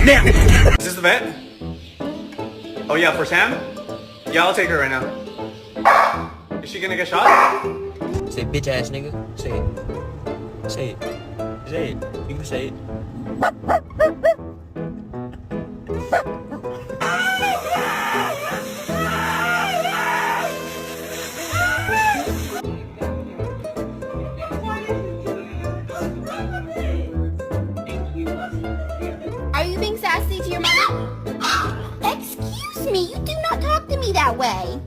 now. Is this the vet? Oh yeah, for Sam? Yeah, I'll take her right now. Is she gonna get shot? Say bitch ass nigga. Say it. Say it. Say it. You can say it. Are you being sassy to your mother? Excuse me, you do not talk to me that way.